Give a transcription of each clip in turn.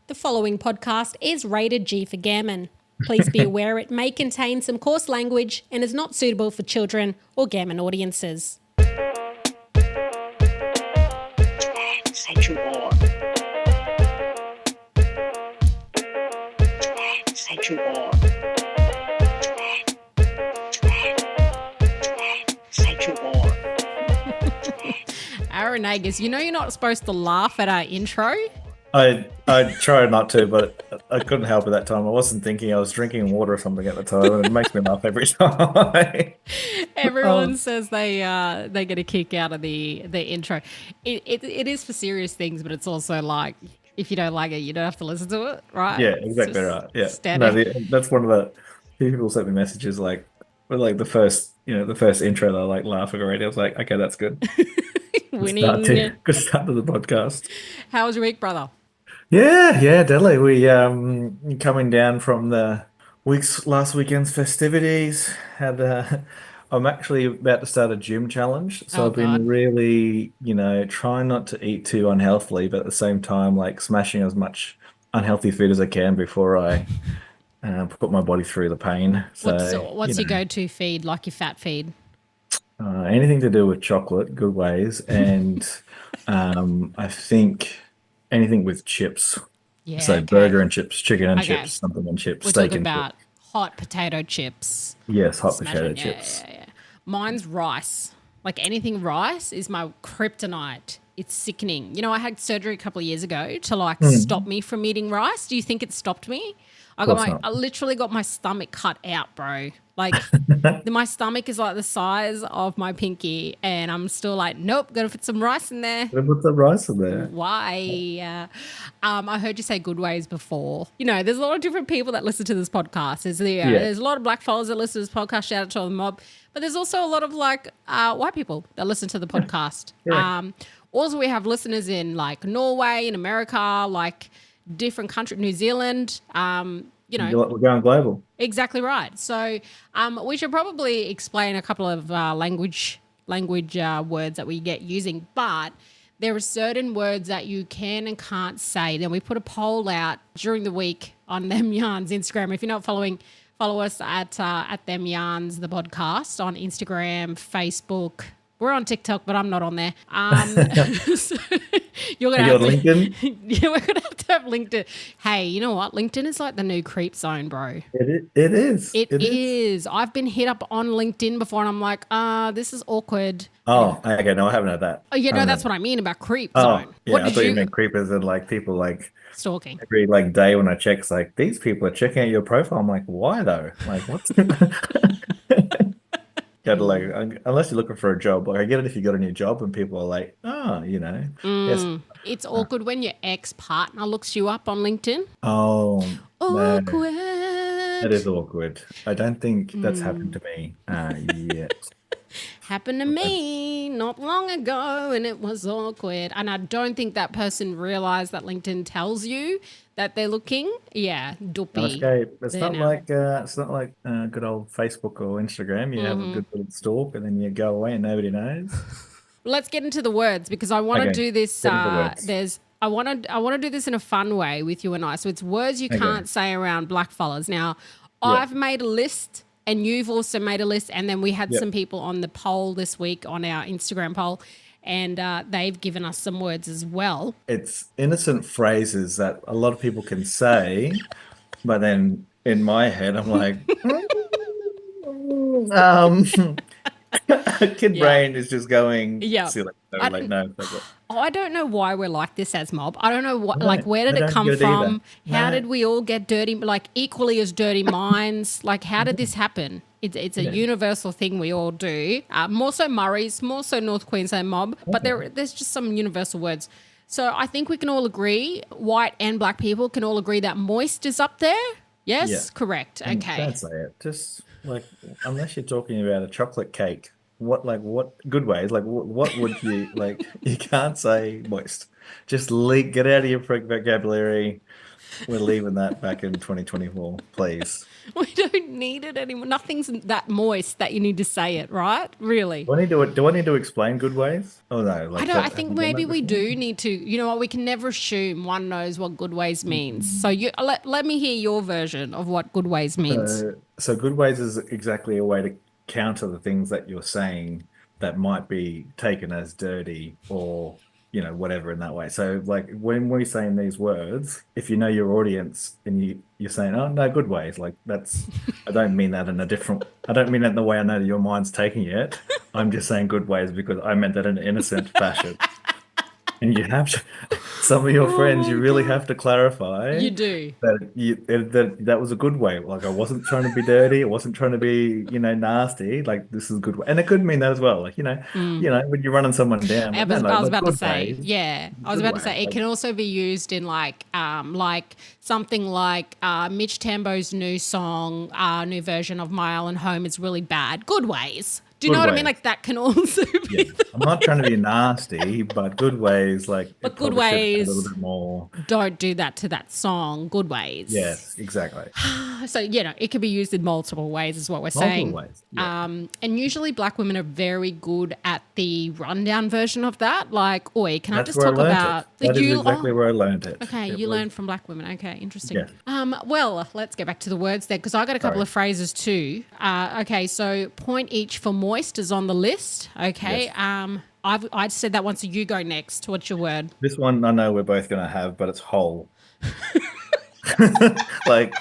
The following podcast is rated G for gammon. Please be aware it may contain some coarse language and is not suitable for children or gammon audiences. Aaron Nagas, you know you're not supposed to laugh at our intro? I tried not to, but I couldn't help it that time. I wasn't thinking. I was drinking water or something at the time, and it makes me laugh every time. Everyone says they get a kick out of the intro. It is for serious things, but it's also like, if you don't like it, you don't have to listen to it, right? Yeah, exactly right. Yeah, Standard. that's one of the people sent me messages like the first intro. They're like laughing already. I was like, okay, that's good. Winning. Good start to the podcast. How was your week, brother? Yeah, definitely. We coming down from the last weekend's festivities. Had I'm actually about to start a gym challenge, so Oh, I've been God. really, trying not to eat too unhealthily, but at the same time, like smashing as much unhealthy food as I can before I put my body through the pain. So, What's your go-to feed, like your fat feed? anything to do with chocolate, good ways, and I think anything with chips. Yeah, So okay. burger and chips, chicken and Okay. chips, something and chips, We're steak talking and chips. about hot potato chips. Yes, hot potato Smashing, chips. yeah. Mine's rice. Like anything rice is my kryptonite. It's sickening. You know, I had surgery a couple of years ago to like stop me from eating rice. Do you think it stopped me? Of course not. I literally got my stomach cut out, bro. Like my stomach is like the size of my pinky, and I'm still like, nope, gotta fit some rice in there. Gotta put the rice in there. Why? I heard you say good ways before. You know, there's a lot of different people that listen to this podcast. Yeah. There's a lot of black fellas that listen to this podcast. Shout out to all the mob. But there's also a lot of like white people that listen to the podcast. Yeah. Also, we have listeners in like Norway, in America, like different countries, New Zealand. You know, We're going global. exactly right. So we should probably explain a couple of language words that we get using, but there are certain words that you can and can't say. Then we put a poll out during the week on Them Yarns Instagram. If you're not following, follow us at Them Yarns, the podcast, on Instagram, Facebook. We're on TikTok, but I'm not on there. So you're gonna Are you have on to, LinkedIn? yeah, we're gonna have to have LinkedIn. Hey, you know what? LinkedIn is like the new creep zone, bro. It is. It is. I've been hit up on LinkedIn before, and I'm like, this is awkward. Oh, okay. No, I haven't had that. Oh, yeah, I no, haven't that's had what I mean about creep Oh, zone. yeah. What I did thought you you meant creepers and like people like stalking? every like day when I check, it's like these people are checking out your profile. I'm like, why though? Like, what's gotta like unless you're looking for a job. Like, I get it if you got a new job and people are like, yes. It's awkward when your ex-partner looks you up on LinkedIn. Oh no, that Awkward. is awkward. I don't think that's happened to me yet. Happened to me not long ago, and it was awkward. And I don't think that person realized that LinkedIn tells you that they're looking. Yeah, No doopy. escape. It's There not now. like good old Facebook or Instagram. You have a good little stalk and then you go away and nobody knows. Let's get into the words because I want to Okay, do this. get into the words. I want to do this in a fun way with you and I. So it's words you Okay. can't say around blackfellas. Now, Yeah. I've made a list, and you've also made a list, and then we had Yep. some people on the poll this week on our Instagram poll, and they've given us some words as well. It's innocent phrases that a lot of people can say, but then in my head, I'm like, kid Yeah. brain is just going Yeah. silly. So I like, don't- no, that's it. Oh, I don't know why we're like this as mob. I don't know what, No, like, where did I it don't come get it either. from? How No. did we all get dirty, like equally as dirty minds? Like, how did this happen? It's a Yeah. universal thing we all do. More so Murray's, more so North Queensland mob, but there's just some universal words. So I think we can all agree, white and black people can all agree that moist is up there. Yes, Yeah. correct. And Okay. don't say it. Just like, unless you're talking about a chocolate cake, what good ways? Like, what would you like? You can't say moist. get out of your vocabulary. We're leaving that back in 2024, please. We don't need it anymore. Nothing's that moist that you need to say it, right? Really. Do I need to explain good ways? Oh no, I like don't. I that. Have think you done maybe that we before? do need to. You know what? We can never assume one knows what good ways means. So you let me hear your version of what good ways means. So good ways is exactly a way to counter the things that you're saying that might be taken as dirty or, whatever in that way. So like when we're saying these words, if you know your audience and you're saying, oh no, good ways, like I don't mean that in a different, I don't mean it in the way I know that your mind's taking it. I'm just saying good ways because I meant that in an innocent fashion. And you have to, some of your Oh friends, you my really god. have to clarify You do. that was a good way. Like I wasn't trying to be dirty. I wasn't trying to be, nasty. Like this is a good way. And it could mean that as well. Like, when you're running someone down, like, no, no, I was like about to good say, ways, yeah. I was good about to way. say it Like can also be used in like something like Mitch Tambo's new song, new version of My Island Home is really bad. Good ways. Do you know good what I mean? ways. Like that can also Yeah. be the I'm not trying to be nasty, but good ways, like but it good probably should have had a little ways bit more. don't do that to that song. Good ways. Yes, exactly. So, it can be used in multiple ways, is what we're Multiple saying. ways. Yeah. And usually black women are very good at the rundown version of that. Like, oi, can I That's just where I talk learned it. about That did is you exactly where I learned it. okay, It you was, learned from black women. Okay, interesting. yeah. Well, let's get back to the words there because I got a couple Sorry. of phrases too. Okay, so point each for moist is on the list. Okay. Yes. I'd said that one, so you go next. What's your word? This one I know we're both going to have, but it's whole. Like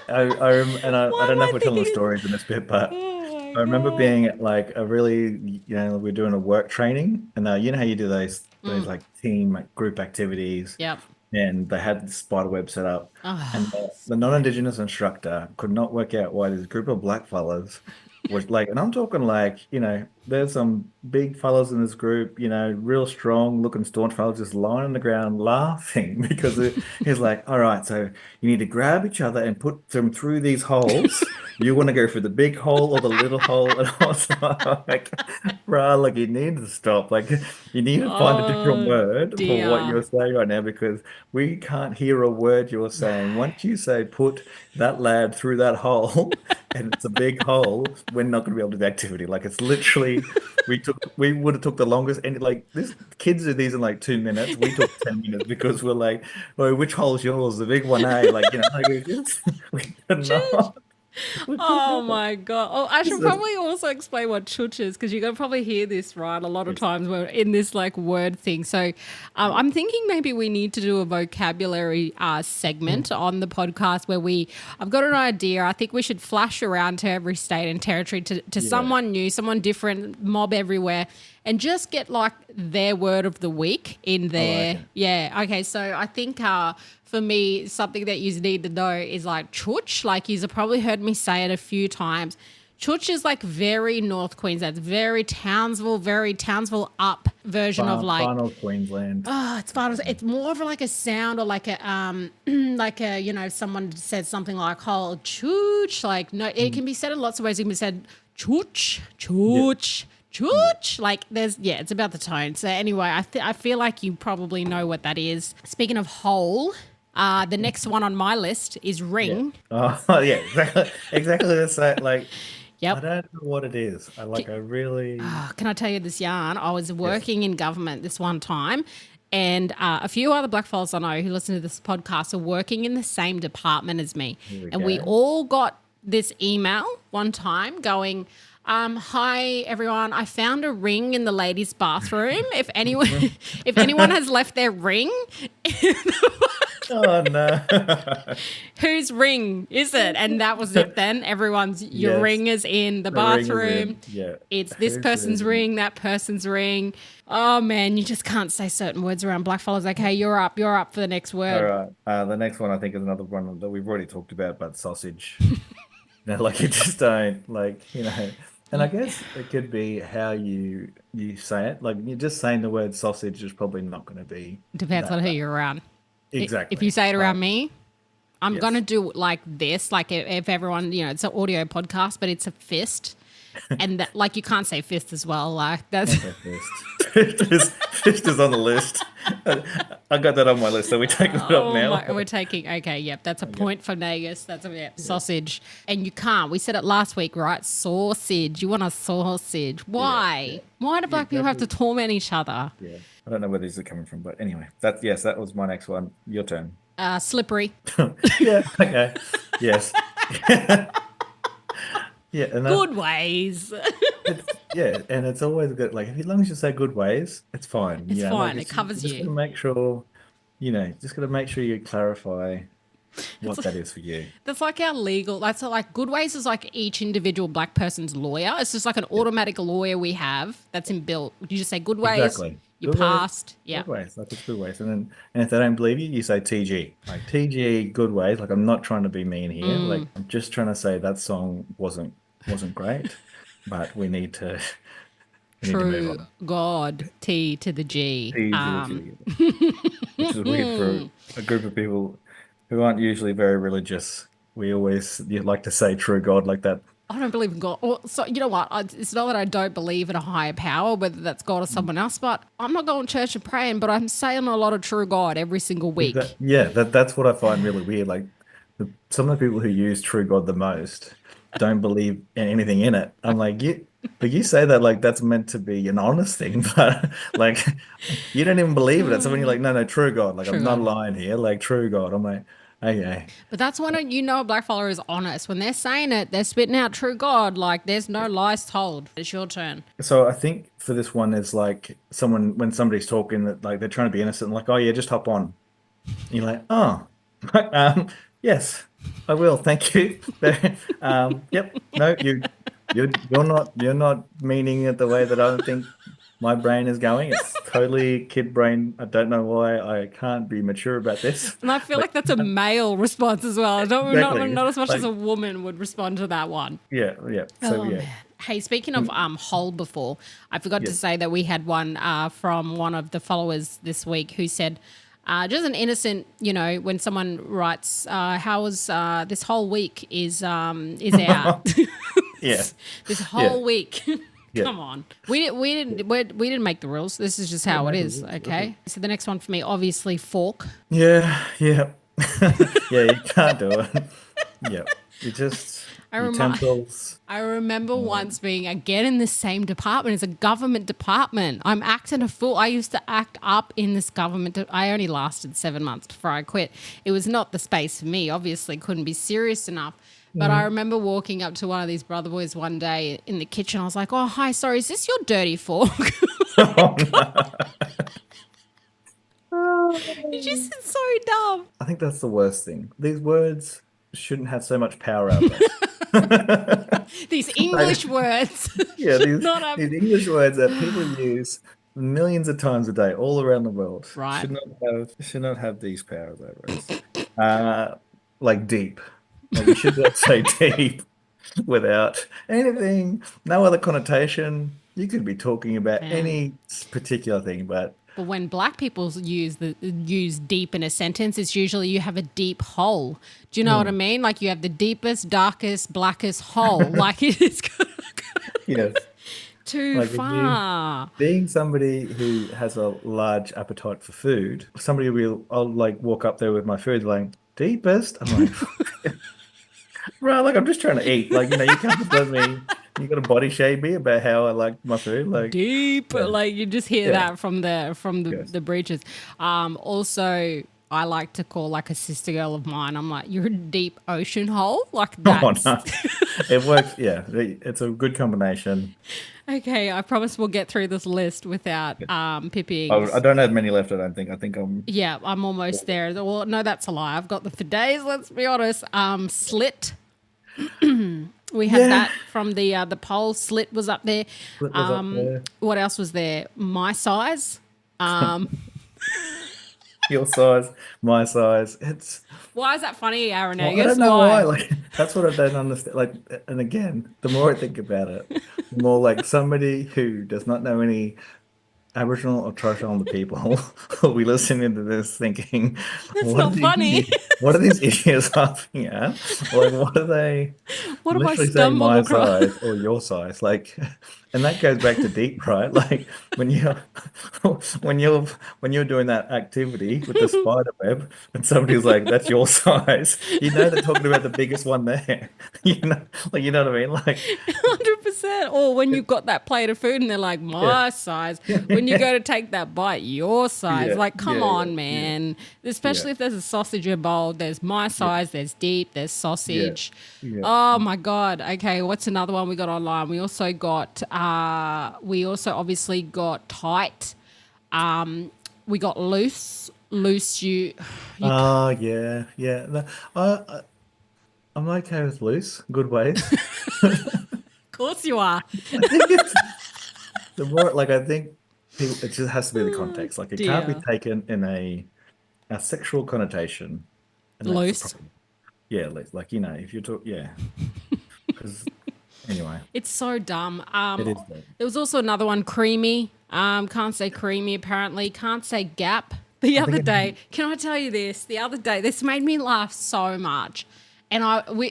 I Why don't am know I if we're telling the thinking? stories in this bit, but Oh my I remember god. being at like a really, we're doing a work training, and you know how you do those like team like, group activities, Yep. and they had the spider web set up, and Oh, the non-Indigenous instructor could not work out why this group of black fellas was like, and I'm talking like, there's some big fellas in this group, real strong looking staunch fellas just lying on the ground laughing because he's like, all right, so you need to grab each other and put them through these holes. You want to go for the big hole or the little hole? And I was like, bruh, like you need to stop. Like you need to find a different oh word for what dear. you're saying right now because we can't hear a word you're saying. Once you say put that lad through that hole and it's a big hole, we're not going to be able to do the activity. Like it's literally we would have took the longest and like this kids do these in like 2 minutes. We took 10 minutes because we're like, oh, which hole's yours? The big one, eh? Like, like we could not. We could Oh not. my god! Oh, I This should is probably also explain what chuch is because you're gonna probably hear this right a lot of yes. times when in this like word thing. So, I'm thinking maybe we need to do a vocabulary segment on the podcast where I've got an idea. I think we should flash around to every state and territory to Yeah. someone new, someone different, mob everywhere, and just get like their word of the week in I like there. it. Yeah. Okay. So I think for me, something that you need to know is like chuch. Like you've probably heard me say it a few times. Chuch is like very North Queensland. It's very Townsville up version of like Final Queensland. it's fun. It's more of like a sound or like a like a someone said something like "whole chooch." Like no, it can be said in lots of ways. It can be said chooch, Yeah. chooch, chooch. Like it's about the tone. So anyway, I feel like you probably know what that is. Speaking of whole, the next one on my list is Yeah. ring. Oh, yeah, exactly the same. Like, I Yep. don't know what it is. I really, Can I tell you this yarn? I was yes. working in government this one time, and a few other black fellas I know who listen to this podcast are working in the same department as me. Here we And we go. all got this email one time going, hi everyone, I found a ring in the ladies' bathroom. If anyone if anyone has left their ring, Oh no. whose ring is it? And that was it then. Everyone's your Yes, ring is in the the ring is bathroom. in. Yeah. It's this Who's person's in? ring, that person's ring. Oh man, you just can't say certain words around blackfellas. Okay, you're up. You're up for the next All word. right. The next one I think is another one that we've already talked about, but sausage. Like you just don't like, and I guess it could be how you say it. Like you're just saying the word sausage is probably not going to be Depends on that who bad. you're around. If you Exactly. say it around But me, I'm gonna yes. do it like this. Like if everyone, it's an audio podcast, but it's a fist, and that like you can't say fist as well. Like that's Can't say fist. Fish is on the list. I got that on my list. So we taking it up Oh now. my, we're taking, okay, yep, that's a Okay. point for Nagas. That's a sausage. And you can't, we said it last week, right? Sausage. You want a sausage. Yeah, yeah. Why? Why do Yeah, black people have to exactly. torment each other? Yeah. I don't know where these are coming from, but anyway, that yes, that was my next one. Your turn. Slippery. Yeah, okay. Yes. Yeah, and Good ways. yeah, and it's always good. Like, as long as you say good ways, it's fine. It's Like fine. It it's you covers just got you. to make sure, just got to make sure you clarify It's what that is for you. That's like our legal. That's like good ways is like each individual black person's lawyer. It's just like an Yeah, automatic lawyer we have that's inbuilt. You just say good ways. exactly. You Good ways, passed. Yeah. good ways. Like it's good ways. And if they don't believe you, you say TG. Like TG, good ways. Like I'm not trying to be mean here. Like I'm just trying to say that song wasn't great, but we need to move True on. God. T to the G. T to the G, which is weird for a group of people who aren't usually very religious. You'd like to say true God like that. I don't believe in God. Well, so you know what? It's not that I don't believe in a higher power, whether that's God or someone else. But I'm not going to church and praying. But I'm saying a lot of true God every single week. Yeah, that's what I find really weird. Like some of the people who use true God the most don't believe in anything in it. I'm like, but you say that like that's meant to be an honest thing, but like you don't even believe in it. So when you're like, no, true God, like True I'm not God. lying here, like true God. I'm like, okay. But that's when you know a black follower is honest. When they're saying it, they're spitting out true God. Like there's no lies told. It's your turn. So I think for this one is like when somebody's talking that like they're trying to be innocent, like, oh yeah, just hop on. And you're like, oh, yes, I will. Thank you. Yep. No, you're not meaning it the way that I think my brain is going. It's totally kid brain. I don't know why I can't be mature about this. And I feel Like like that's a male response as well. I don't exactly. not as much as Like a woman would respond to that one. yeah, yeah. So Oh yeah. man. Hey, speaking of hole before, I forgot to Yes. say that we had one from one of the followers this week who said, just an innocent, when someone writes, "How was this whole week is out." Yeah. This Yeah. whole week. Yeah. Come on, we didn't make the rules. This is just how it Maybe is. Okay. So the next one for me, obviously, fork. Yeah, yeah. Yeah, you can't do it. Yeah. You just I remind. utensils. I remember once being again in the same department. It's a government department. I'm acting a fool. I used to act up in this government. I only lasted 7 months before I quit. It was not the space for me. Obviously, couldn't be serious enough. But I remember walking up to one of these brother boys one day in the kitchen. I was like, "Oh, hi, sorry, is this your dirty fork?" Oh, no. It just is so dumb. I think that's the worst thing. These words shouldn't have so much power out there. These Like, English words yeah, should these not have. these English words that people use millions of times a day all around the world Right. should not have these powers over us. Uh, like deep. Like you should not say deep without anything, no other connotation. You could be talking about Yeah. any particular thing, but But when black people use deep in a sentence, it's usually you have a deep hole. Do you know what I mm, mean? Like you have the deepest, darkest, blackest hole. Like it is yes, too like if you far. being somebody who has a large appetite for food, I'll like walk up there with my food like deepest. I'm like, right, like I'm just trying to eat. Like, you can't just let me, you got to body shame me about how I like my food. Like, Deep. yeah, Like you just hear yeah, that from yes. the breaches. Also I like to call like a sister girl of mine. I'm like, you're a deep ocean hole. Like Oh that's no, it works. Yeah, it's a good combination. okay. I promise we'll get through this list without I pippings. don't have many left, I don't think. I think I'm, Yeah, I'm almost there. Well, no, that's a lie. I've got them for days. Let's be honest. Slit. We had yeah, that from the poll. Slit was up there. it was up there. What else was there? My size. Your size, my size. Why is that funny, Aaron Well, I Agus? don't know why. Why? Like that's what I don't understand. Like, and again, the more I think about it, the more like somebody who does not know any Aboriginal or Torres Strait Islander people will be listening to this thinking, That's what are not these funny. what are these idiots laughing at? Like, what are they What have I literally saying stumbled my across? size or your size? Like, And that goes back to deep, right? Like when you when you're when you're doing that activity with the spider web and somebody's like, that's your size, you know they're talking about the biggest one there. You know what I mean? Like 100%. Or when it, you've got that plate of food and they're like, yeah. my size. When you go to take that bite, your size. Yeah, Like, come yeah, yeah, on, yeah, man. yeah, Especially if there's a sausage involved. There's my yeah, size, there's deep, there's yeah, sausage. yeah. Oh my God. Okay, what's another one we got online? We also obviously got tight. We got loose. Loose you Oh, yeah, yeah. No, I, I'm okay with loose, good ways. of course you are. I think it's the more like I think people, it just has to be the context. Like it can't be Dear. taken in a sexual connotation, and that's the Loose. problem. Yeah, like if you talk, yeah, because anyway, It's so dumb. it is that. There was also another one, creamy. Can't say creamy apparently. Can't say gap. The I other think day, can I tell you this? The other day, this made me laugh so much. And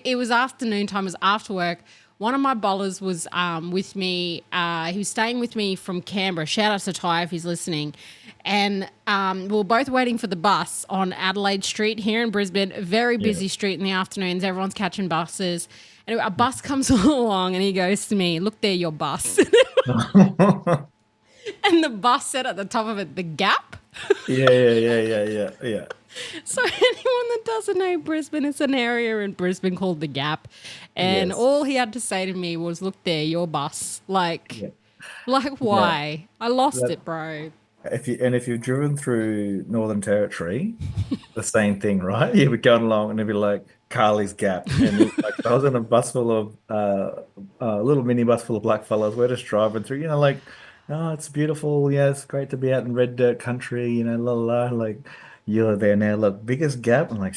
it was afternoon time, it was after work. One of my bowlers was with me. He was staying with me from Canberra. Shout out to Ty if he's listening. And we were both waiting for the bus on Adelaide Street here in Brisbane. A very Yeah. busy street in the afternoons. Everyone's catching buses. And a bus comes along and he goes to me, look there, your bus. And the bus said at the top of it, the Gap. Yeah, yeah, yeah, yeah, yeah, yeah. So anyone that doesn't know Brisbane, it's an area in Brisbane called the Gap. And Yes. all he had to say to me was, look there, your bus. Yeah. Like Yeah. why? I lost That it, bro. if you've driven through Northern Territory, the same thing, right? You would go along and it'd be like Carly's Gap, and like I was in a bus full of a little mini bus full of black fellas. We're just driving through, like, oh, it's beautiful. Yeah, it's great to be out in red dirt country. La la la. Like you're there now. Look, biggest gap. I'm like,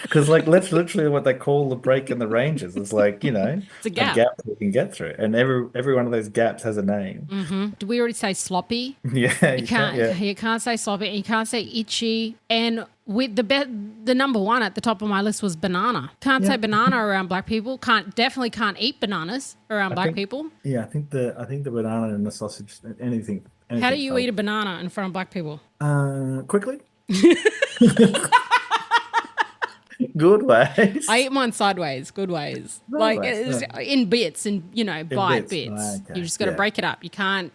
because like that's literally what they call the break in the ranges. It's like It's a a gap. gap that you can get through, and every one of those gaps has a name. Did we already say sloppy? Yeah, You you can't. can't Yeah. you can't say sloppy and you can't say itchy. And with the number one at the top of my list was banana. Can't Yeah. say banana around black people. Definitely can't eat bananas around I black think people. yeah, I think the banana and the sausage, How do anything you felt. eat a banana in front of black people? Quickly, good ways. I eat mine sideways, good ways. Good Like ways. it's Yeah. in bits and In bite bits. bits. You Okay. just got to Yeah. break it up. You can't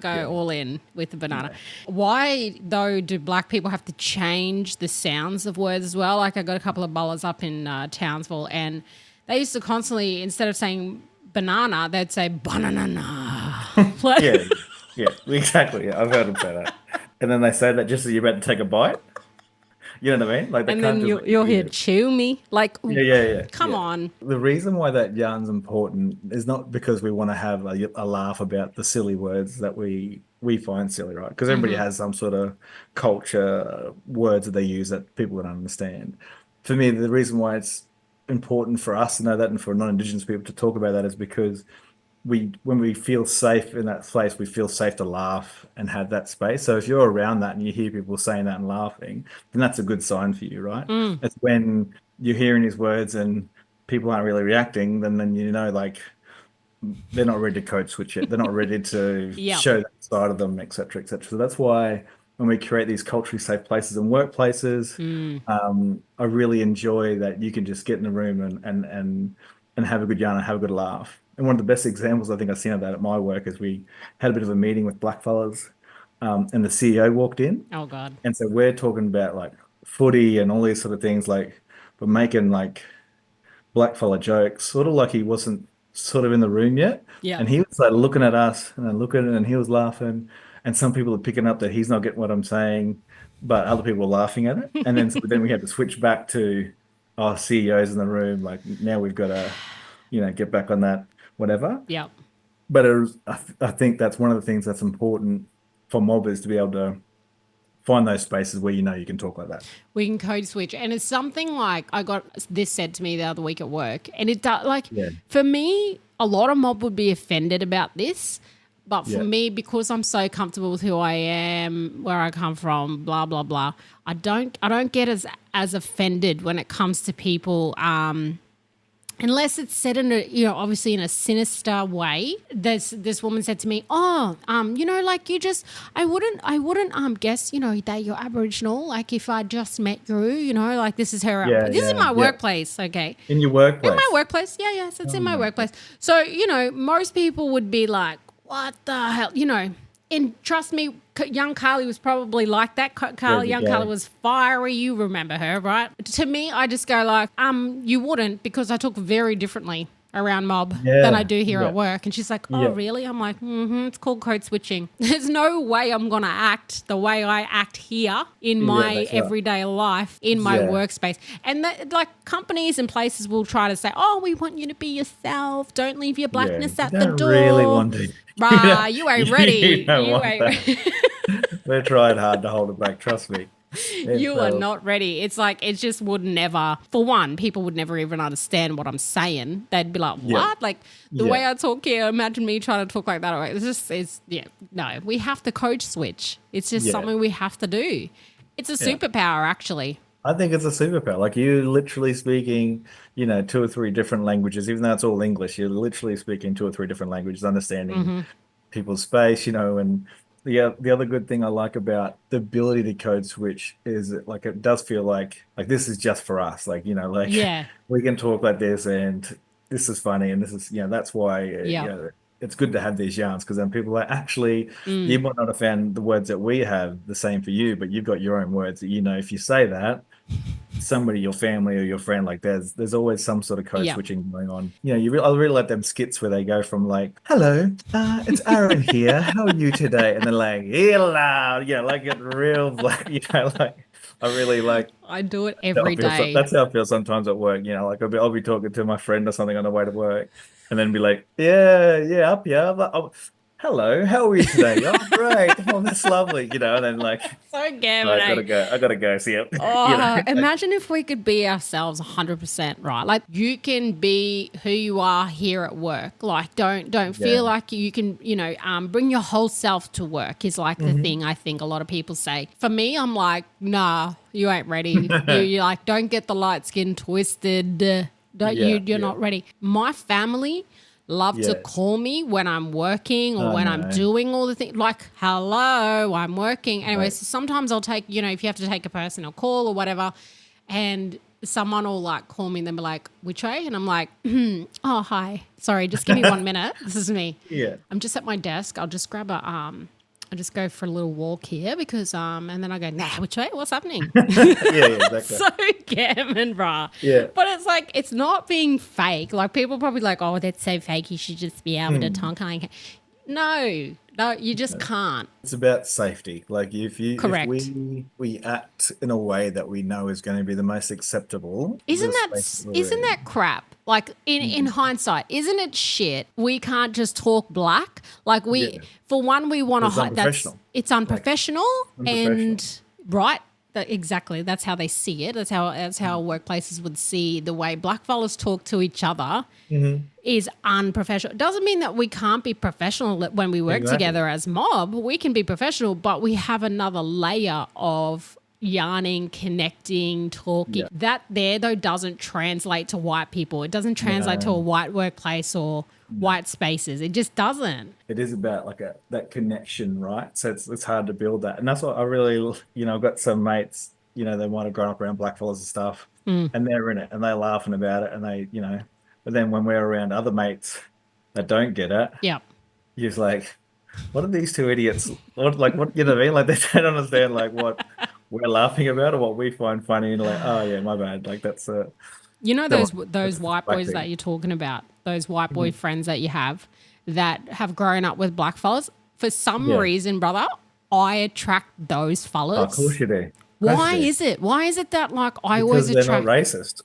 go Yeah. all in with the banana. Yeah. Why though do black people have to change the sounds of words as well? Like I got a couple of bullers up in Townsville and they used to constantly, instead of saying banana, they'd say banana. Yeah. Yeah. Exactly. Yeah. I've heard them say that. And then they say that just as you're about to take a bite. You know what I mean? Like they And can't then just you'll hear chew me. Like Yeah, yeah, yeah, come yeah. on. The reason why that yarn's important is not because we want to have a laugh about the silly words that we find silly, right? Because everybody has some sort of culture words that they use that people don't understand. For me, the reason why it's important for us to know that and for non-Indigenous people to talk about that is because when we feel safe in that place, we feel safe to laugh and have that space. So if you're around that and you hear people saying that and laughing, then that's a good sign for you, right? It's when you're hearing these words and people aren't really reacting, then like they're not ready to code switch it. They're not ready to Yeah. show that side of them, et cetera, et cetera. So that's why when we create these culturally safe places and workplaces, I really enjoy that you can just get in the room and have a good yarn and have a good laugh. And one of the best examples I think I've seen of that at my work is we had a bit of a meeting with blackfellas, and the CEO walked in, Oh God. and so we're talking about like footy and all these sort of things, like but making like blackfella jokes, sort of like he wasn't sort of in the room yet. Yeah. And he was like looking at us and then looking and he was laughing. And some people are picking up that he's not getting what I'm saying, but other people are laughing at it. And then then we had to switch back to our CEOs in the room. Like now we've got to, get back on that, whatever. Yeah. But I think that's one of the things that's important for mobbers to be able to find those spaces where you can talk like that. We can code switch. And it's something like I got this said to me the other week at work. And it does, like, Yeah. for me, a lot of mob would be offended about this. But for Yeah. me, because I'm so comfortable with who I am, where I come from, blah, blah, blah, I don't get as offended when it comes to people unless it's said in a, obviously in a sinister way. This woman said to me, "Oh, like I wouldn't guess, that you're Aboriginal. Like if I just met you, like this is her. Yeah, This is yeah, my yeah. workplace, okay." In your In my workplace. workplace, yeah. So it's Oh in my my workplace. So most people would be like, "What the hell?" And trust me, young Carly was probably like that. Young Carly K. was fiery. You remember her, right? To me, I just go like, you wouldn't, because I talk very differently around mob than I Yeah, do here yeah, at work. And she's like, "Oh, yeah, really?" I'm like, it's called code switching. There's no way I'm going to act the way I act here in yeah. my That's right. everyday life, in my Yeah, workspace. And that, like, companies and places will try to say, "Oh, we want you to be yourself. Don't leave your yeah. blackness You at the don't really door." want to. Rah, you ain't You ready. don't You want ain't that. We're trying hard to hold it back. Trust me. It's You are not ready. It's like, it just would never, for one, people would never even understand what I'm saying. They'd be like, yeah, "What?" Like the yeah, way I talk here, imagine me trying to talk like that. No, we have to code switch. It's just yeah, something we have to do. It's a yeah. superpower, actually. I think it's a superpower. Like you literally speaking, two or three different languages, even though it's all English, you're literally speaking two or three different languages, understanding people's space, and the other good thing I like about the ability to code switch is that, like, it does feel like this is just for us. Like, like Yeah. we can talk like this and this is funny and this is, that's why, Yep. it's good to have these yarns because then people are like, actually, Mm. you might not have found the words that we have the same for you, but you've got your own words that, if you say that, somebody, your family or your friend, like there's always some sort of code Yep. switching going on. I really like them skits where they go from like, "Hello, it's Aaron here. How are you today?" And then like, "Hello," like it real like, like I really like I do it every day. that's how I feel sometimes at work. Like I'll be talking to my friend or something on the way to work, and then be like, "Yeah, yeah, up, yeah." I'm like, "Oh, hello, how are you today?" "Oh, great. Oh, that's lovely." And then like, So "I Gavin, gotta go. I gotta go. See you." oh, Like, imagine if we could be ourselves 100%, right? Like you can be who you are here at work. Like don't yeah. feel like you can, bring your whole self to work is like the Mhm. thing I think a lot of people say. For me, I'm like, "Nah, you ain't ready. You like, don't get the light skin twisted. Don't Yeah, you're yeah, not ready." My family love to yes. call me when I'm working or Oh when I'm no. doing all the things like, "Hello, I'm working." Anyway, Right. so sometimes I'll take, if you have to take a personal call or whatever, and someone will like call me and they'll be like, "Which way?" And I'm like, "Oh, hi. Sorry, just give me 1 minute. This is me. Yeah. I'm just at my desk. I'll just grab I'll just go for a little walk here because and then I go, 'Nah, which way? What's happening?'" Yeah, yeah, exactly. So Gammon, brah. Yeah. But it's like, it's not being fake. Like people probably like, "Oh, that's so fake. You should just be able to talk." No, you just can't. It's about safety. Like if Correct. we act in a way that we know is going to be the most acceptable, Isn't the that space that we're isn't in. that crap? Like in hindsight, isn't it shit? We can't just talk black. Like Yeah. for one, we want It's to. That's unprofessional. it's Like unprofessional unprofessional. and right. Exactly. That's how they see it. That's how workplaces would see the way black fellas talk to each other is unprofessional. It doesn't mean that we can't be professional when we work Exactly. together as mob. We can be professional, but we have another layer of yarning, connecting, talking. Yeah. That there though doesn't translate to white people. It doesn't translate to a No. white workplace or white spaces. It just doesn't. It is about like that connection, right? So it's hard to build that, and that's what I really, I've got some mates, they might have grown up around blackfellas and stuff, and they're in it and they're laughing about it, and they, but then when we're around other mates that don't get it, Yep. you're just like, what are these two idiots? What, what I mean? Like they don't understand like what we're laughing about or what we find funny, and like, oh yeah, my bad. Like that's You know so those that's the white black boys that thing. you're talking about, those white boy Mhm. friends that you have that have grown up with black fellas. For some Yeah. reason, brother, I attract those Oh, of course fellas. you do. Of course Why you do. is it? Why is it that like I always Because they're not attract? racist.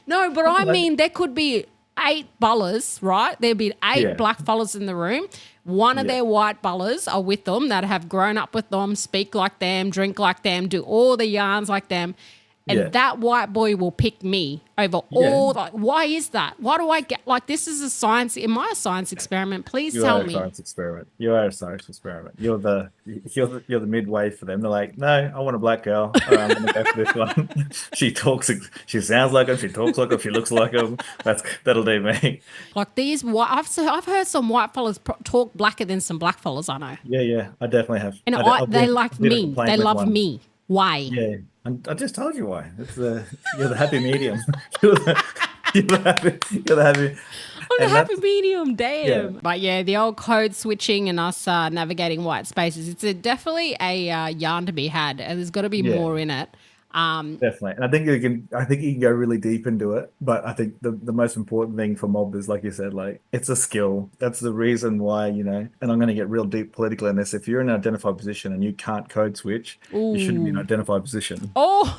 No, but I Like, mean there could be 8 bullers, right? There'd be eight yeah, black fellas in the room. One of yeah, their white bullers are with them that have grown up with them, speak like them, drink like them, do all the yarns like them. And Yeah. that white boy will pick me over all. Like, why is that? Why do I get like this? Is a science? Am I a science experiment? Please You tell are a me. science experiment. You are a science experiment. You're the midway for them. They're like, no, I want a black girl. All right, I'm gonna go for this one. She sounds like him. She talks like him. She looks like him. That'll do me. Like these white. I've heard some white fellas talk blacker than some black fellas I know, Yeah. I definitely have. and I they did- like did a me. complaint They with love one. me. Why? Yeah, and I just told you why. You're the happy medium. You're the happy. I'm a And happy that's medium, damn. yeah, But yeah, the old code switching and us navigating white spaces. It's definitely a yarn to be had, and there's got to be yeah. more in it. Definitely. And I think you can go really deep into it, but I think the most important thing for mob is, like you said, like it's a skill. That's the reason why, and I'm going to get real deep politically in this. If you're in an identified position and you can't code switch, you shouldn't be in an identified position. Oh,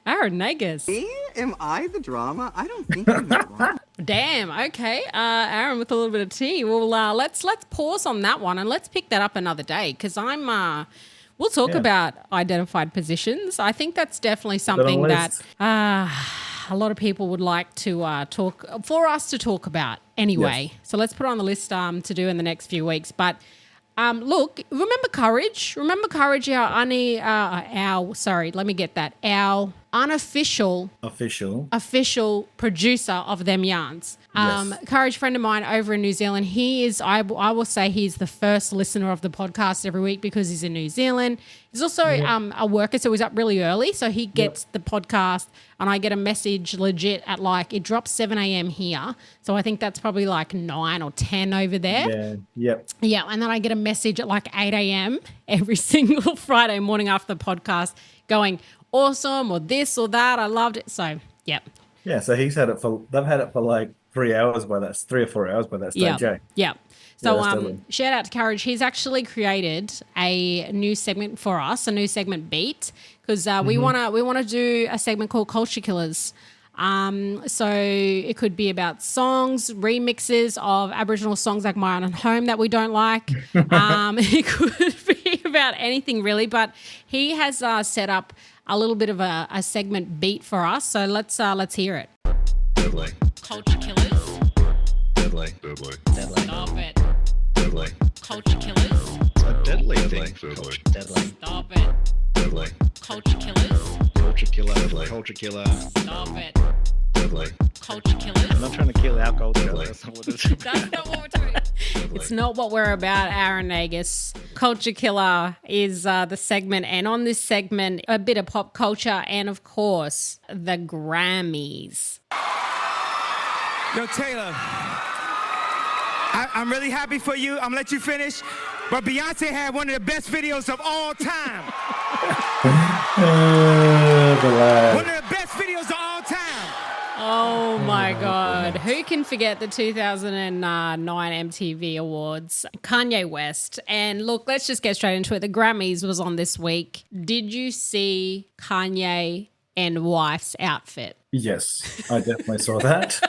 Aaron Nagas. Am I the drama? I don't think I'm the drama. Damn. Okay, Aaron with a little bit of tea. Well, let's pause on that one and let's pick that up another day because we'll talk Yeah. about identified positions. I think that's definitely on something the that list. a lot of people would like to talk about anyway. Yes. So let's put it on the list to do in the next few weeks. But look, remember Courage? Remember Courage, our unofficial Official. producer of them yarns. Yes. Courage, friend of mine over in New Zealand. He is, I will say, he's the first listener of the podcast every week because he's in New Zealand. He's also a worker, so he's up really early. So he gets the podcast, and I get a message legit at it drops 7 a.m. here. So I think that's probably like 9 or 10 over there. Yeah. Yep. Yeah, and then I get a message at like 8 a.m. every single Friday morning after the podcast going, awesome, or this or that. I loved it. So, yeah. Yeah. So they've had it for like 3 hours by that, 3 or 4 hours by that stage. Yeah. Yeah. So that's totally- shout out to Courage. He's actually created a new segment for us, a new segment beat, because we wanna do a segment called Culture Killers. So it could be about songs, remixes of Aboriginal songs like My Own Home that we don't like. It could be about anything really, but he has set up a little bit of a segment beat for us. So let's hear it. Deadly. Culture Killers. Deadly. Deadly. Stop it. Deadly. Culture Killers. A deadly Deadly. thing. Deadly. Deadly. Stop it. Deadly. Culture Killers. Culture killer. Deadly. Culture killer. Stop it. Deadly. Culture Killers. I'm not trying to kill our culture. Deadly. That's not what it is. That's not what we're doing. It's not what we're about, Aaron Nagas. Culture Killer is the segment, and on this segment, a bit of pop culture and, of course, the Grammys. Yo, Taylor, I'm really happy for you. I'm gonna let you finish. But Beyonce had one of the best videos of all time. The lag. One of the best videos of all time. Oh my God. Who can forget the 2009 MTV Awards? Kanye West. And look, let's just get straight into it. The Grammys was on this week. Did you see Kanye and wife's outfit? Yes, I definitely saw that.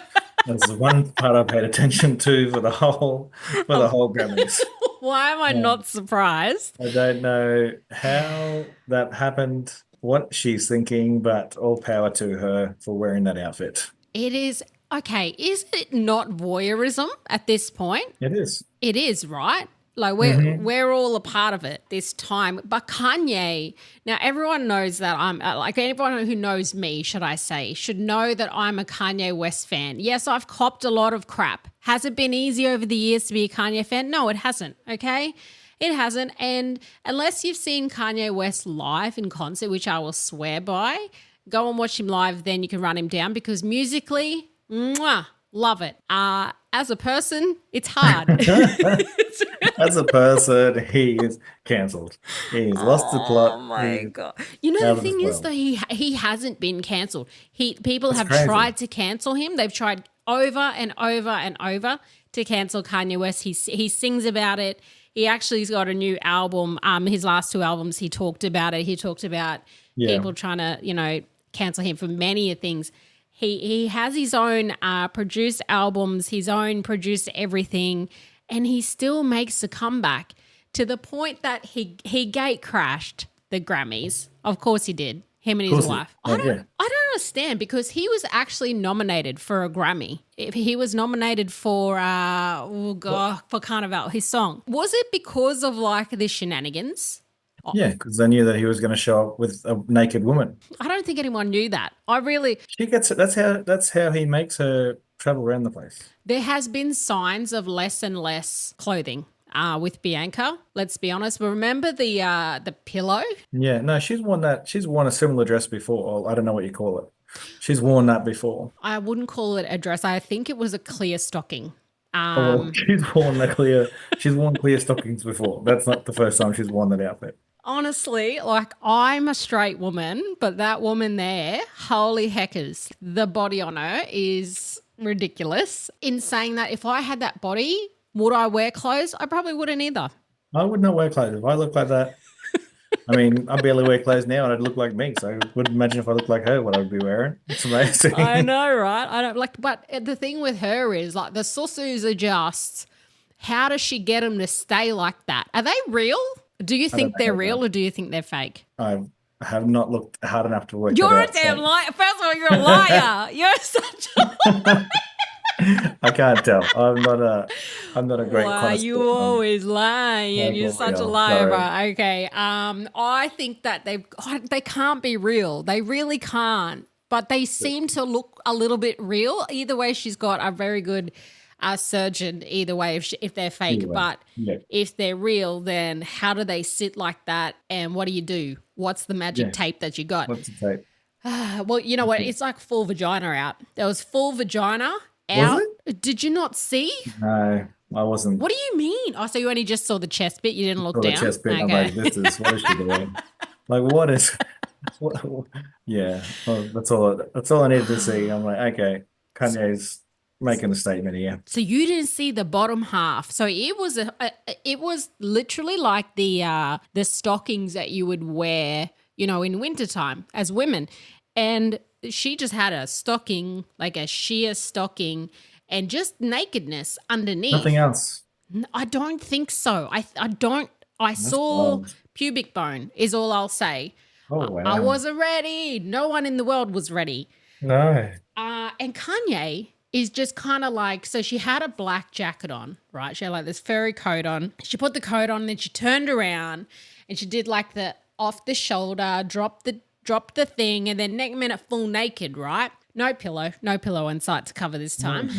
That's the one part I paid attention to for the whole Grammys. Why am I not surprised? I don't know how that happened, what she's thinking, but all power to her for wearing that outfit. It is, okay, is it not voyeurism at this point? It is. It is, right? Like we're all a part of it this time. But Kanye, now everyone knows that I'm like everyone who knows me, should I say, should know that I'm a Kanye West fan. Yes, I've copped a lot of crap. Has it been easy over the years to be a Kanye fan? No, it hasn't. Okay. It hasn't. And unless you've seen Kanye West live in concert, which I will swear by, go and watch him live, then you can run him down because musically, mwah, love it. As a person, it's hard. As a person, he is cancelled. He's lost the plot. Oh my He's God. You know, out the of this thing is world. though, he hasn't been cancelled. People have crazy. tried to cancel him. They've tried over and over and over to cancel Kanye West. He sings about it. He actually has got a new album. His last 2 albums, he talked about it. He talked about people trying to, cancel him for many things. He has his own produced albums, his own produced everything, and he still makes a comeback to the point that he gate crashed the Grammys. Of course he did. Him and Of his course he- wife. oh, I don't yeah. understand because he was actually nominated for a Grammy. He was nominated for for Carnival, his song. Was it because of like the shenanigans? Yeah, because they knew that he was going to show up with a naked woman. I don't think anyone knew that. I really She gets it. That's how he makes her travel around the place. There has been signs of less and less clothing with Bianca. Let's be honest. But remember the pillow? Yeah, no, she's worn a similar dress before. Or I don't know what you call it. She's worn that before. I wouldn't call it a dress. I think it was a clear stocking. Well, she's worn clear stockings before. That's not the first time she's worn that outfit. Honestly, like I'm a straight woman, but that woman there, holy heckers, the body on her is ridiculous. In saying that, if I had that body, would I wear clothes? I probably wouldn't either. I would not wear clothes if I look like that. I mean, I barely wear clothes now, and I'd look like me. So I would imagine if I looked like her, what I would be wearing. It's amazing. I know, right? I don't like, but the thing with her is like the susus are just. How does she get them to stay like that? Are they real? Do you think they're real or do you think they're fake? I have not looked hard enough to work. You're a that out, damn so- liar. First of all, you're a liar. You're such a I can't tell. I'm not a great Why connoisseur. you always lying? Oh, You're such a yeah, liar, sorry. bro. Okay. I think that they can't be real. They really can't. But they seem to look a little bit real. Either way, she's got a very good surgeon. Either way, if they're fake, Either way, but yeah. if they're real, then how do they sit like that? And what do? What's the magic Yeah. tape that you got? What's the tape? Well, you know what? It's like full vagina out. There was full vagina out. Did you not see? No, I wasn't. What do you mean? Oh, so you only just saw the chest bit. You didn't look Saw the down. chest bit. I'm Okay. like, what is she doing? Like, what is? What, yeah, well, that's all I needed to see. I'm like, okay, Kanye's making a statement here. So you didn't see the bottom half. So it was literally like the stockings that you would wear, in wintertime as women. And she just had a stocking, like a sheer stocking, and just nakedness underneath. Nothing else. I don't think so. I don't. I saw wild. pubic bone is all I'll say. Oh wow. I wasn't ready. No one in the world was ready. No. And Kanye is just kind of like, so she had a black jacket on, right? She had like this furry coat on. She put the coat on and then she turned around and she did like the off the shoulder, dropped the thing, and then next minute full naked, right? No pillow in sight to cover this time.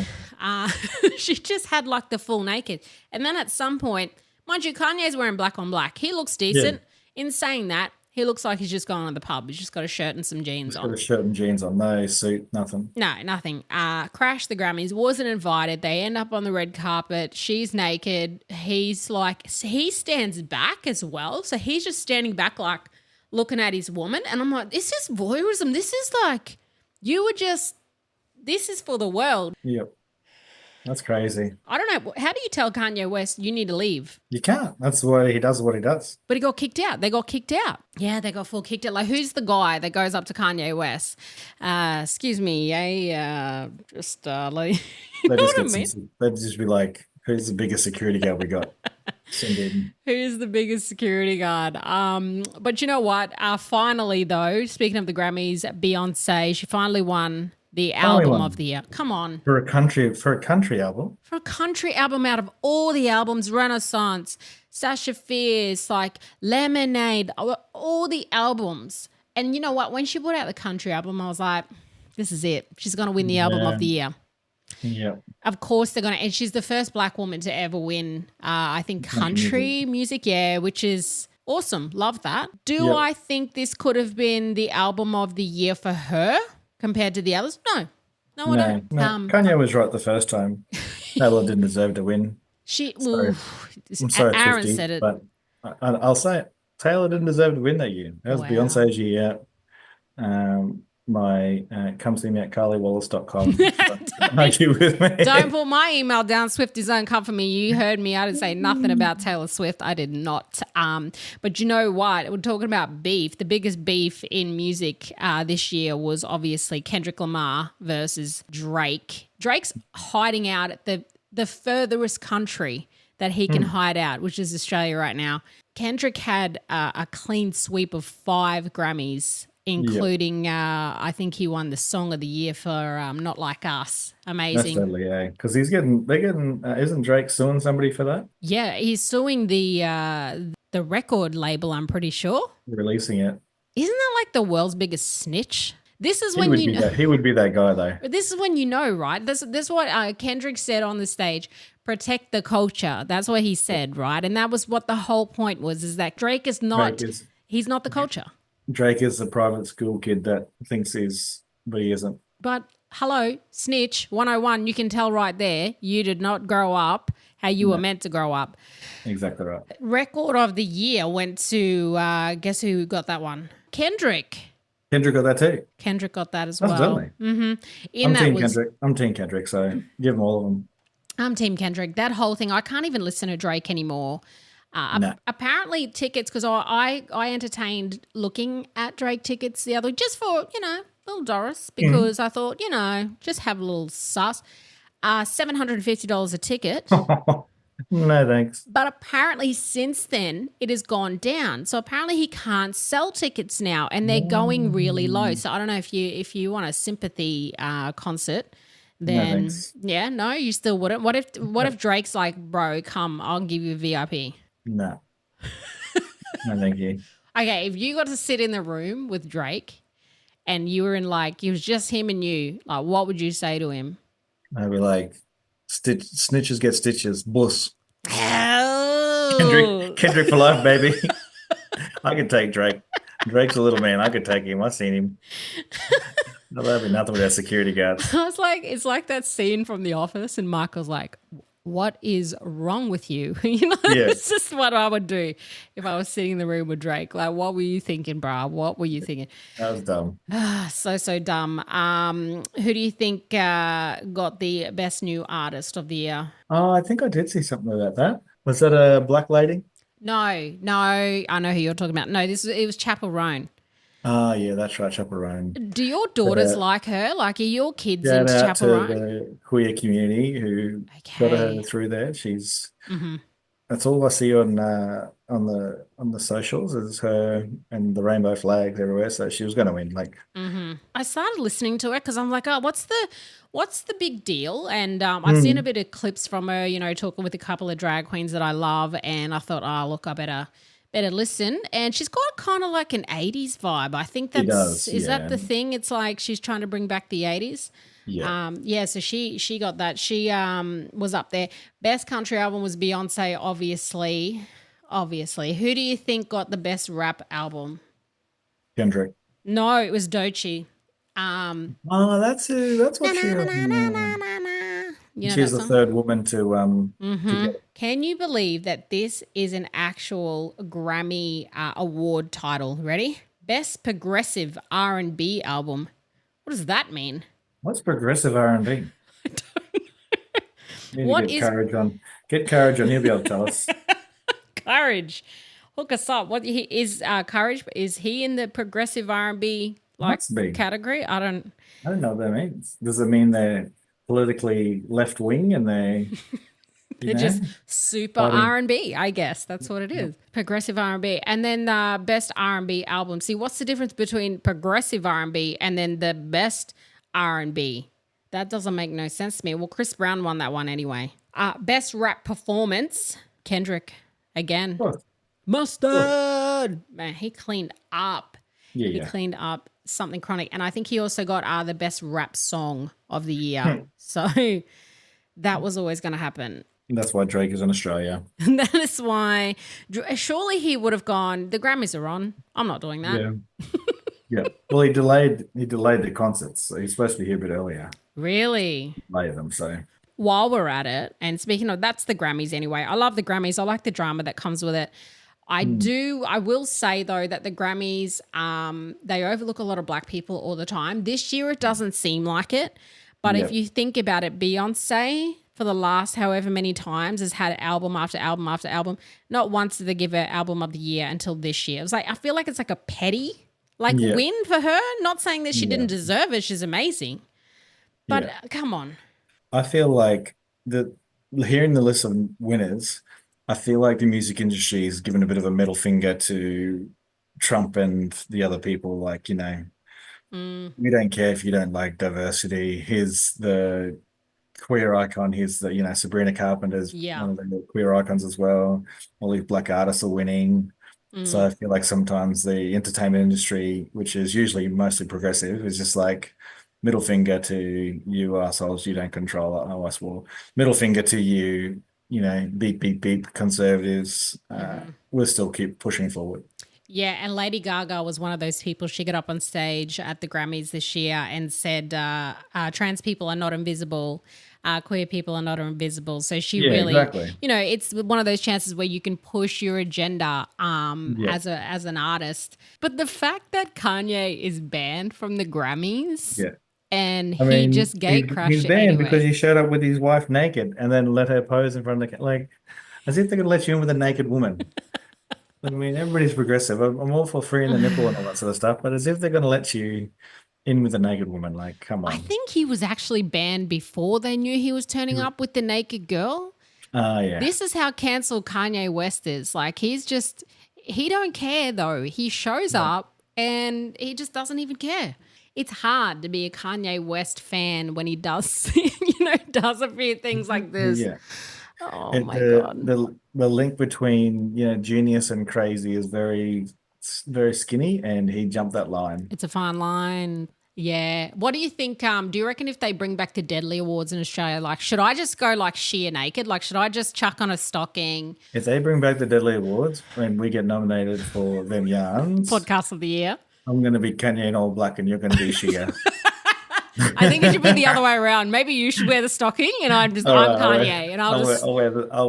She just had like the full naked. And then at some point, mind you, Kanye's wearing black on black. He looks decent. In saying that, he looks like he's just gone to the pub. He's just got a shirt and some jeans on. Got a shirt and jeans on. No suit. Nothing. No, nothing. Crashed the Grammys, wasn't invited. They end up on the red carpet. She's naked. He's like, he stands back as well. So he's just standing back like looking at his woman. And I'm like, this is voyeurism. This is like, this is for the world. Yep. That's crazy. I don't know. How do you tell Kanye West you need to leave? You can't. That's why he does what he does. But he got kicked out. They got kicked out. Yeah, they got full kicked out. Like, who's the guy that goes up to Kanye West? Excuse me, just like, you know what I mean? They'd just be like, who's the biggest security guard we got? Send in. Who's the biggest security guard? But you know what? Finally, though, speaking of the Grammys, Beyonce, she finally won the album of the year. Come on. For a country album. For a country album out of all the albums, Renaissance, Sasha Fierce, like Lemonade, all the albums. And you know what? When she put out the country album, I was like, this is it. She's going to win the album of the year. Yeah. Of course they're going to, and she's the first black woman to ever win, I think, country music, which is awesome. Love that. Do I think this could have been the album of the year for her compared to the others? No, I don't. No. Kanye was right the first time. Taylor didn't deserve to win. Well, I'm sorry, Aaron 50, said it. but I'll say it. Taylor didn't deserve to win that year. That was Wow. Beyonce's year. Come see me at carlywallace.com. Argue with me. Don't put my email down. Swifties don't come for me. You heard me. I didn't say nothing about Taylor Swift. I did not. But you know what? We're talking about beef. The biggest beef in music this year was obviously Kendrick Lamar versus Drake. Drake's hiding out at the furthest country that he can hide out, which is Australia right now. Kendrick had a clean sweep of 5 Grammys, including I think he won the Song of the Year for Not Like Us. That's Amazing. totally, yeah. Because they're getting, isn't Drake suing somebody for that? Yeah, he's suing the record label, I'm pretty sure. Releasing it. Isn't that like the world's biggest snitch? This is He when would you be know. that. He would be that guy, though. This is when you know, right? This is what Kendrick said on the stage. Protect the culture. That's what he said, right? And that was what the whole point was, is that Drake is not, he's not the culture. Drake is a private school kid that thinks he's, but he isn't. But hello, snitch 101, you can tell right there, you did not grow up how you were meant to grow up. Exactly right. Record of the year went to, guess who got that one? Kendrick. Kendrick got that too. Kendrick got that as Oh, well. certainly. Mm-hmm. I'm Team Kendrick, so give them all of them. I'm Team Kendrick. That whole thing, I can't even listen to Drake anymore. No. Apparently tickets, because I entertained looking at Drake tickets the other week just for, little Doris, because I thought, just have a little sus. $750 a ticket. No, thanks. But apparently since then, it has gone down. So apparently he can't sell tickets now, and they're going really low. So I don't know if you want a sympathy concert, then you still wouldn't. What if Drake's like, bro, come, I'll give you VIP. No. No, thank you. Okay, if you got to sit in the room with Drake and you were in it was just him and you, like, what would you say to him? I'd be like, snitches get stitches, buss. Oh. Kendrick for life, baby. I could take Drake. Drake's a little man. I could take him. I've seen him. That'd be nothing without security guards. I was like, it's like that scene from The Office, and Michael's like, what is wrong with you? It's just what I would do if I was sitting in the room with Drake. Like, what were you thinking, bro? What were you thinking? That was dumb. So dumb. Who do you think got the best new artist of the year? Oh, I think I did see something about that. Was that a black lady? No, I know who you're talking about. No, it was Chappell Roan. Oh, yeah, that's right, Chaperone. Do your daughters like her? Like, are your kids Shout into out Chappell to Roan? the queer community who got her through there. She's that's all I see on the socials is her and the rainbow flags everywhere. So she was going to win. Like, I started listening to it because I'm like, oh, what's the big deal? And I've seen a bit of clips from her, talking with a couple of drag queens that I love, and I thought, oh, look, I better listen. And she's got kind of like an 80s vibe. I think is that the thing? It's like she's trying to bring back the 80s. Yeah. So she got that. She was up there. Best country album was Beyonce, obviously. Who do you think got the best rap album? Kendrick. No, it was Doechii. Oh, that's what she's the third woman to get it. Can you believe that this is an actual Grammy award title? Ready? Best progressive R&B album. What does that mean? What's progressive R&B? I don't know. What is Courage on? Get Courage on. He'll be able to tell us. Courage. Hook us up. What is Courage? Is he in the progressive R&B category? I don't know what that means. Does it mean they're politically left wing and they're just super R&B? I guess that's what it is. Progressive R&B. And then the best R&B album. See, what's the difference between progressive R&B and then the best R&B? That doesn't make no sense to me. Well, Chris Brown won that one anyway. Best rap performance, Kendrick again. Mustard. Man, he cleaned up. He cleaned up something chronic. And I think he also got the best rap song of the year. So that was always going to happen. That's why Drake is in Australia. That is why. Surely he would have gone, the Grammys are on. I'm not doing that. Yeah. Well, he delayed the concerts. So he's supposed to be here a bit earlier. Really? Delay them, so. While we're at it, and speaking of, that's the Grammys anyway. I love the Grammys. I like the drama that comes with it. I will say, though, that the Grammys, they overlook a lot of black people all the time. This year, it doesn't seem like it. But if you think about it, Beyonce, for the last however many times, has had album after album after album. Not once did they give her album of the year until this year. It was like, I feel like it's like a petty win for her. Not saying that she didn't deserve it. She's amazing. But come on. I feel like hearing the list of winners, I feel like the music industry has given a bit of a middle finger to Trump and the other people. Like, we don't care if you don't like diversity. Here's the queer icon. Here's the, Sabrina Carpenter's Yeah. one of the queer icons as well. All these black artists are winning. So I feel like sometimes the entertainment industry, which is usually mostly progressive, is just like middle finger to you assholes, you don't control it. Oh, I swore. Middle finger to you, beep, beep, beep, conservatives. We'll still keep pushing forward. Yeah, and Lady Gaga was one of those people. She got up on stage at the Grammys this year and said, trans people are not invisible. Queer people are not invisible. So she really, exactly. It's one of those chances where you can push your agenda as an artist. But the fact that Kanye is banned from the Grammys and he just gate crashed he's it banned anyway. because he showed up with his wife naked and then let her pose in front of as if they're going to let you in with a naked woman. I mean, everybody's progressive. I'm all for freeing the nipple and all that sort of stuff, but as if they're going to let you in with a naked woman, come on. I think he was actually banned before they knew he was turning up with the naked girl. Yeah. This is how cancelled Kanye West is. He don't care though. He shows up and he just doesn't even care. It's hard to be a Kanye West fan when he does, does a few things like this. Yeah. Oh my God. The link between genius and crazy is very, very skinny, and he jumped that line. It's a fine line. Yeah. What do you think? Do you reckon if they bring back the Deadly Awards in Australia, should I just go sheer naked? Should I just chuck on a stocking? If they bring back the Deadly Awards and we get nominated for them yarns, Podcast of the year. I'm going to be Kanye in all black and you're going to be Shia. I think it should be the other way around. Maybe you should wear the stocking and I'm Kanye and I'll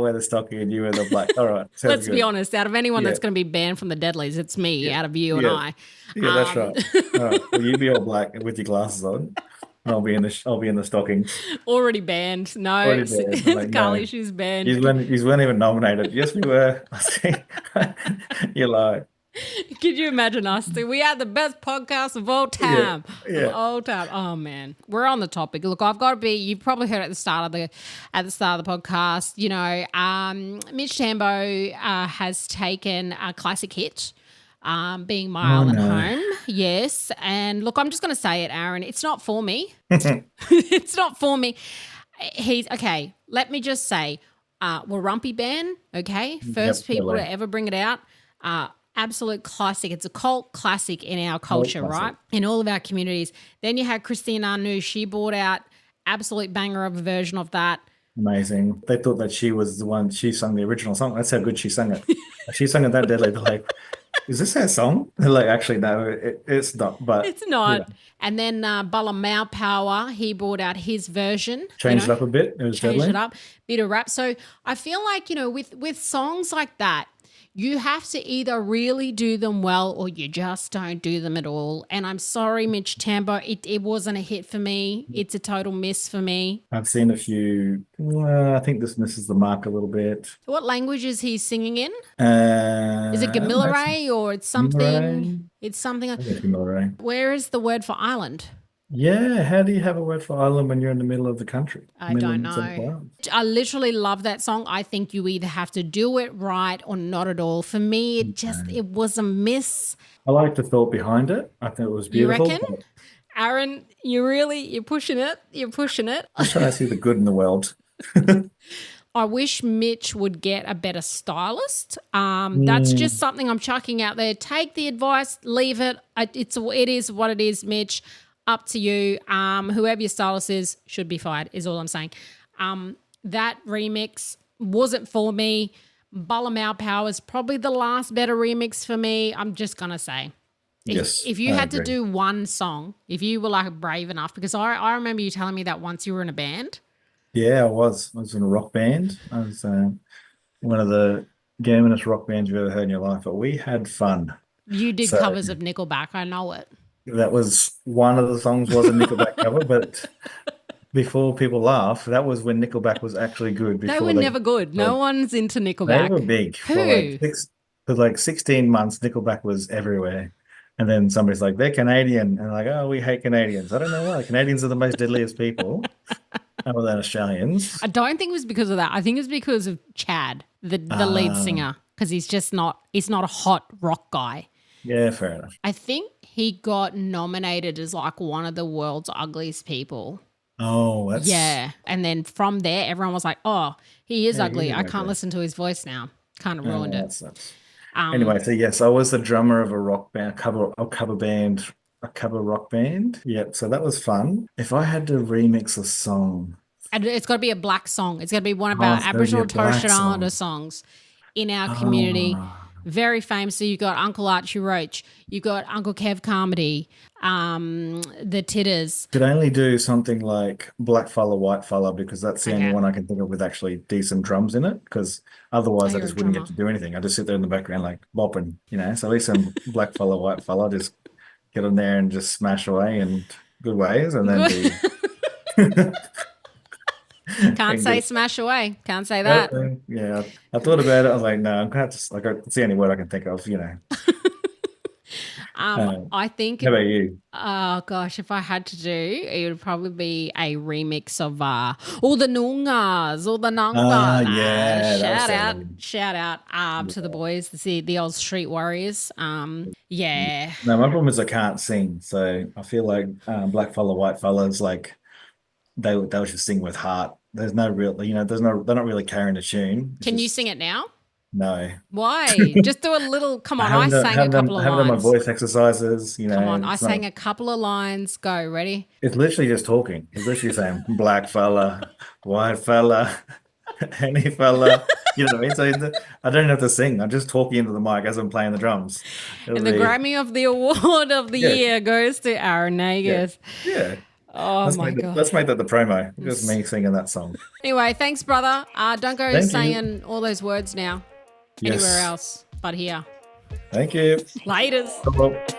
wear the stocking and you wear the black. All right. Let's be honest. Out of anyone that's going to be banned from the Deadlies, it's me. Out of you and I. Yeah, that's right. All right. Well, you be all black with your glasses on. And I'll be in the stockings. Already banned. No, Already banned. Carly, she's banned. You weren't even nominated. Yes, we were. You lie. Could you imagine us? We are the best podcast of all time. Yeah. Of all time. Oh man, we're on the topic. Look, I've got to be. You've probably heard at the start of the podcast. Mitch Tambo has taken a classic hit. Being My Island Home. Yes. And look, I'm just going to say it, Aaron. It's not for me. It's not for me. Okay, let me just say, Warumpi Band, okay? First people to ever bring it out. Absolute classic. It's a cult classic in our culture, right? In all of our communities. Then you had Christine Anu. She brought out absolute banger of a version of that. Amazing. They thought that she was the one, she sung the original song. That's how good she sang it. She sang it that deadly. They're like, is this her song? They're like, actually, no, it's not. But it's not. Yeah. And then Bala Mau Power, he brought out his version. Changed it up a bit. It was changed deadly. It up. Bit of rap. So I feel like, with songs like that, you have to either really do them well or you just don't do them at all. And I'm sorry, Mitch Tambo, it wasn't a hit for me. It's a total miss for me. I've seen a few. I think this misses the mark a little bit. What language is he singing in? Is it Gamilarey or it's something? Gamilarey? It's something. Gamilarey. Where is the word for island? Yeah, how do you have a word for island when you're in the middle of the country? I don't know. I literally love that song. I think you either have to do it right or not at all. For me, it was a miss. I like the thought behind it. I think it was beautiful. You reckon? Aaron, you're pushing it. You're pushing it. I'm trying to see the good in the world. I wish Mitch would get a better stylist. That's just something I'm chucking out there. Take the advice, leave it. It is what it is, Mitch. Up to you. Whoever your stylist is should be fired, is all I'm saying. That remix wasn't for me. Bala Mau Power is probably the last better remix for me. I'm just going to say. If you had to do one song, if you were brave enough, because I remember you telling me that once you were in a band. Yeah, I was. I was in a rock band. I was one of the gamest rock bands you've ever heard in your life, but we had fun. You did covers of Nickelback. I know it. That was one of the songs was a Nickelback cover, but before people laugh, that was when Nickelback was actually good. They were never good. No one's into Nickelback. They were big. Who? For 16 months, Nickelback was everywhere. And then somebody's like, they're Canadian. And like, oh, we hate Canadians. I don't know why. Canadians are the most deadliest people. Other than Australians. I don't think it was because of that. I think it was because of Chad, the lead singer, because he's not a hot rock guy. Yeah, fair enough. I think he got nominated as like one of the world's ugliest people. Oh, that's Yeah. And then from there, everyone was like, oh, he is Yeah, ugly. he is I can't ugly. listen to his voice now. Kind of ruined that it. sucks. Anyway, so yes, I was the drummer of a rock band, a cover band, a cover rock band. Yep, so that was fun. If I had to remix a song, And it's got to be a black song. It's got to be one of Oh, our it's gotta be Aboriginal a and Torres black Strait Islander song. songs in our community. Ah. Very famous. So you've got Uncle Archie Roach. You've got Uncle Kev Carmody, the Titters. Could only do something like Black Fella, White Fella because that's the only Okay. one I can think of with actually decent drums in it. Because otherwise, Oh, I you're just a wouldn't drummer. get to do anything. I just sit there in the background like bopping, you know. So at least some Black Fella, White Fella, just get in there and just smash away in good ways, and then do. Can't say smash away. Can't say that. Yeah, I thought about it. I was like, no, I'm gonna have to. Like, it's the only word I can think of. You know. I think, How about you? oh gosh, if I had to do, it would probably be a remix of all the Noongas, all the Nungas. Yeah, that was Shout out to the boys, the old street warriors. Yeah. No, my problem is I can't sing, so I feel like Black Fella, White Fella is like they just sing with heart. There's no real, you know, they're not really carrying a tune. It's Can you just- sing it now? No. Why? Just do a little. Come on, I sang a couple of haven't done my lines. voice exercises, you know. Come on, I it's not- sang a couple of lines. Go, ready? It's literally just talking. It's literally saying black fella, white fella, any fella. You know what I mean? So I don't have to sing. I'm just talking into the mic as I'm playing the drums. And the Grammy of the award of the Yeah. year goes to Aaron Nagas. Yeah. Oh my god. Let's make that the promo. Just me singing that song. Anyway, thanks, brother. Don't go Thank you. saying all those words now Yes. anywhere else but here. Thank you. Laters. Bye-bye.